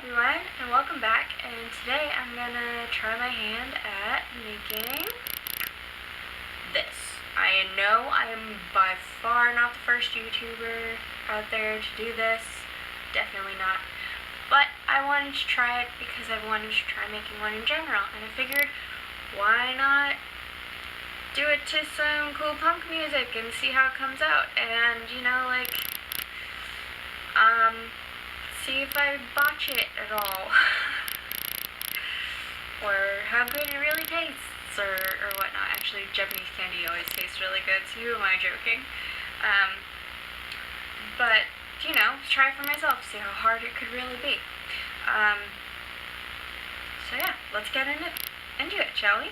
everyone, and welcome back. And today I'm gonna try my hand at making this. I know I am by far not the first YouTuber out there to do this. Definitely not. But I wanted to try it because I wanted to try making one in general. And I figured, why not do it to some cool punk music and see how it comes out. And, see if I botch it at all. Or how good it really tastes, or whatnot. Actually, Japanese candy always tastes really good, so who am I joking? But, try it for myself, see how hard it could really be. So yeah, let's get into it, shall we?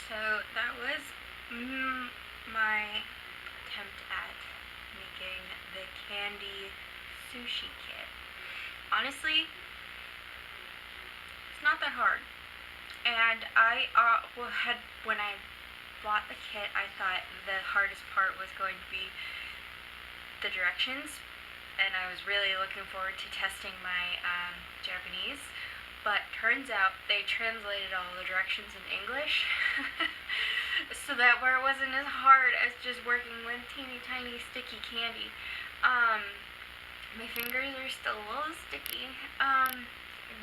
So that was my attempt at making the candy sushi kit. Honestly, it's not that hard. And when I bought the kit, I thought the hardest part was going to be the directions, and I was really looking forward to testing my Japanese. But turns out they translated all the directions in English, so that where it wasn't as hard as just working with teeny tiny sticky candy. My fingers are still a little sticky,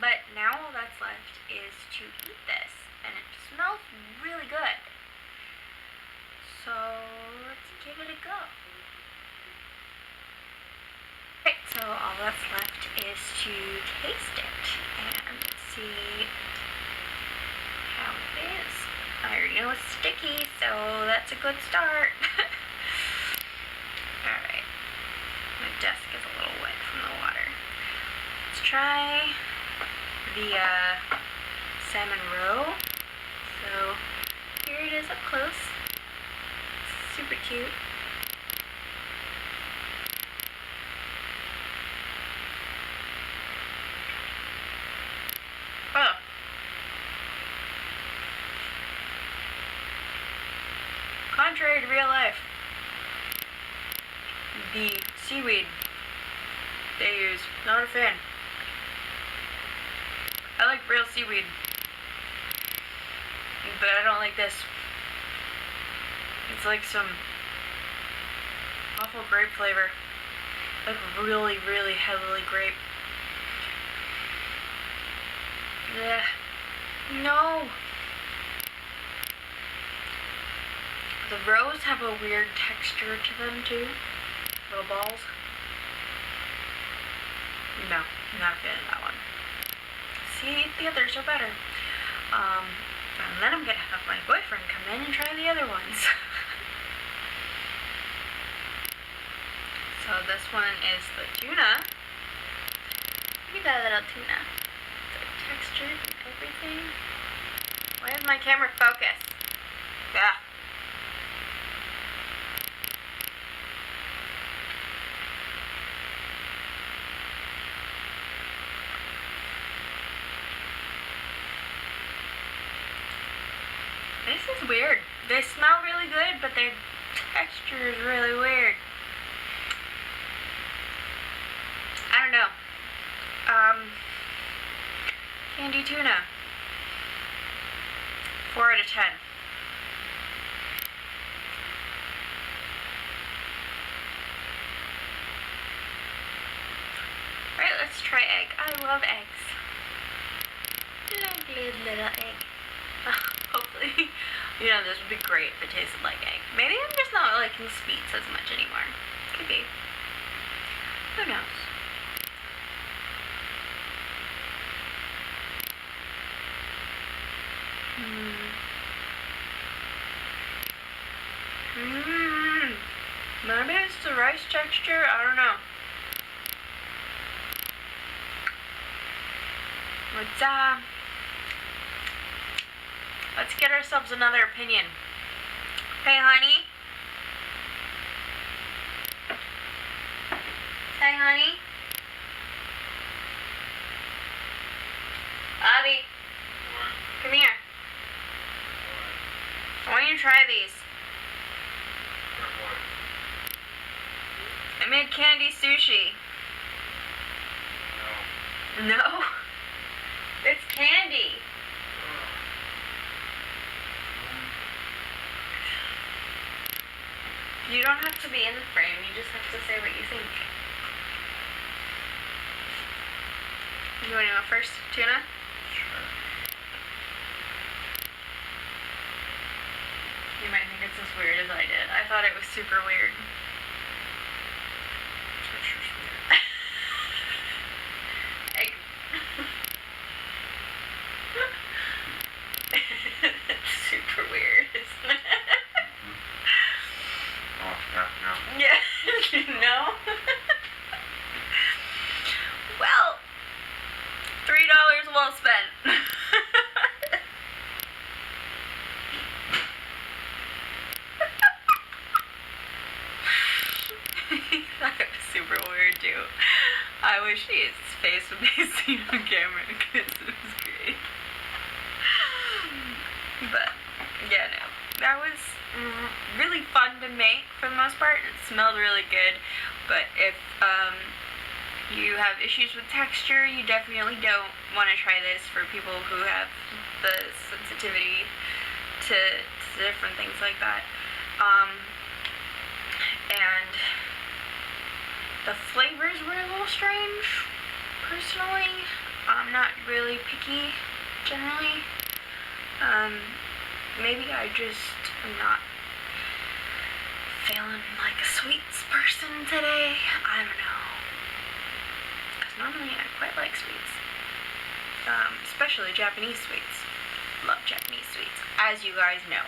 but now all that's left is to eat this, and it smells really good. So let's give it a go. Okay, so all that's left is to taste it and see how it almost sticky, so that's a good start. Alright. My desk is a little wet from the water. Let's try the salmon roe. So here it is up close. Super cute. Oh. Contrary to real life, the seaweed they use, not a fan. I like real seaweed, but I don't like this. It's like some awful grape flavor. Like really, really heavily grape. Yeah. No. The roes have a weird texture to them too. Little balls. No, not a fan of that one. See, the others are better. And then I'm gonna have my boyfriend come in and try the other ones. So this one is the tuna. Look at that little tuna. The texture and everything. Why is my camera focused? Yeah. This is weird. They smell really good, but their texture is really weird. I don't know. Candy tuna. 4 out of 10. Alright, let's try egg. I love eggs. Lovely little egg. Hopefully, you know, this would be great if it tasted like egg. Maybe I'm just not liking sweets as much anymore. Could be. Who knows? Maybe it's the rice texture. I don't know. Let's get ourselves another opinion. Hey, honey. Hey, honey. Bobby. What? Come here. What? I want you to try these. What? I made candy sushi. No. No? It's candy. You don't have to be in the frame, you just have to say what you think. You want to go first, tuna? Sure. You might think it's as weird as I did. I thought it was super weird. Texture's weird. Egg. It's super weird, isn't it? Yeah, no. Well, $3 well spent. He thought it was super weird too. I wish his face would be seen on camera because it was great. But yeah, no, that was really fun to make for the most part. It smelled really good, but if you have issues with texture, you definitely don't want to try this for people who have the sensitivity to different things like that. And the flavors were a little strange, personally. I'm not really picky, generally. Maybe I just am not feeling like a sweets person today. I don't know. Because normally I quite like sweets. Especially Japanese sweets. love Japanese sweets. As you guys know,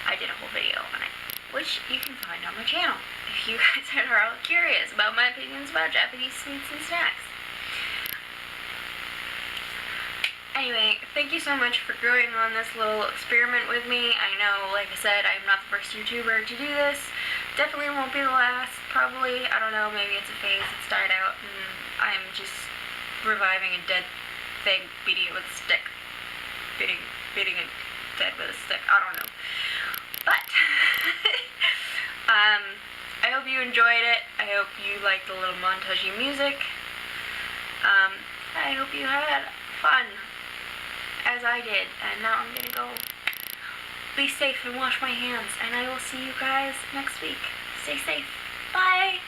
I did a whole video on it, which you can find on my channel if you guys are all curious about my opinions about Japanese sweets and snacks. Anyway, thank you so much for going on this little experiment with me. I know, like I said, I'm not the first YouTuber to do this. Definitely won't be the last, probably. I don't know, maybe it's a phase, it's died out, and I'm just reviving a dead thing, beating it with a stick. Beating it dead with a stick, I don't know. But, I hope you enjoyed it. I hope you liked the little montagey music. I hope you had fun, as I did. And now I'm gonna go be safe and wash my hands. And I will see you guys next week. Stay safe. Bye!